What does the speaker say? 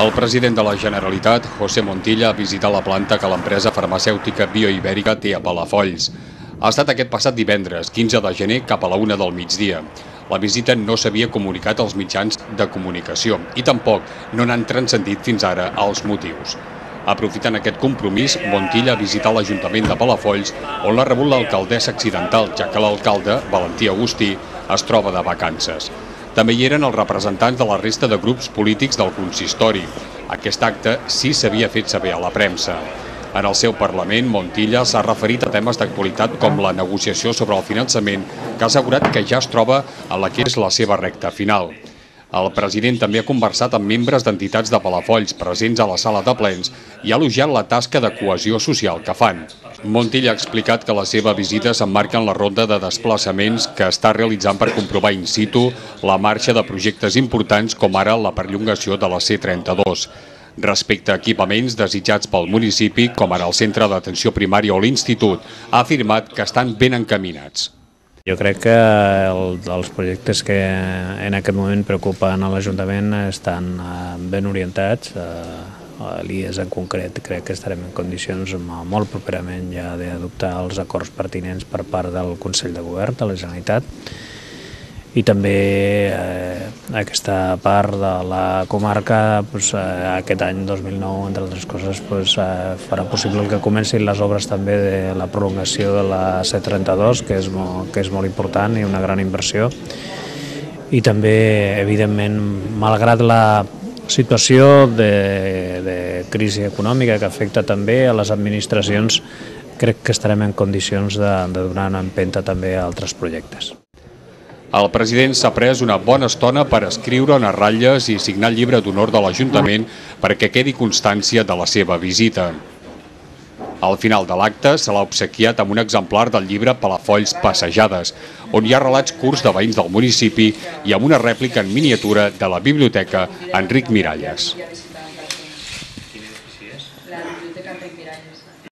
El president de la Generalitat, José Montilla, ha visitat la planta que l'empresa farmacèutica Bioibèrica té a Palafolls. Ha estat aquest passat divendres, 15 de gener, cap a la 1 del migdia. La visita no s'havia comunicat als mitjans de comunicació i tampoc no n'han transcendit fins ara els motius. Aprofitant aquest compromís, Montilla ha visitat l'Ajuntament de Palafolls, on l'ha rebut l'alcaldessa accidental, ja que l'alcalde, Valentí Agustí, es troba de vacances. També hi eren els representants de la resta de grups polítics del consistori. Aquest acte sí s'havia fet saber a la premsa. En el seu Parlament, Montilla s'ha referit a temes d'actualitat com la negociació sobre el finançament, que ha assegurat que ja es troba en la que és la seva recta final. El president també ha conversat amb membres d'entitats de Palafolls presents a la sala de plens i ha elogiat la tasca de cohesió social que fan. Montilla ha explicat que la seva visita s'emmarca en la ronda de desplaçaments que està realitzant per comprovar in situ la marxa de projectes importants com ara la perllongació de la C32. Respecte a equipaments desitjats pel municipi, com ara el centre d'atenció primària o l'institut, ha afirmat que estan ben encaminats. Jo crec que els projectes que en aquest moment preocupen a l'Ajuntament estan ben orientats. L'IES en concret crec que estarem en condicions molt properament ja d'adoptar els acords pertinents per part del Consell de Govern de la Generalitat. I també aquesta part de la comarca aquest any 2009, entre altres coses, farà possible que comencin les obres també de la prolongació de la C32, que és molt important i una gran inversió. I també, evidentment, malgrat la situació de crisi econòmica que afecta també a les administracions, crec que estarem en condicions de donar una empenta també a altres projectes. El president s'ha pres una bona estona per escriure unes ratlles i signar el llibre d'honor de l'Ajuntament perquè quedi constància de la seva visita. Al final de l'acte se l'ha obsequiat amb un exemplar del llibre Palafolls Passejades, on hi ha relats curts de veïns del municipi i amb una rèplica en miniatura de la biblioteca Enric Miralles.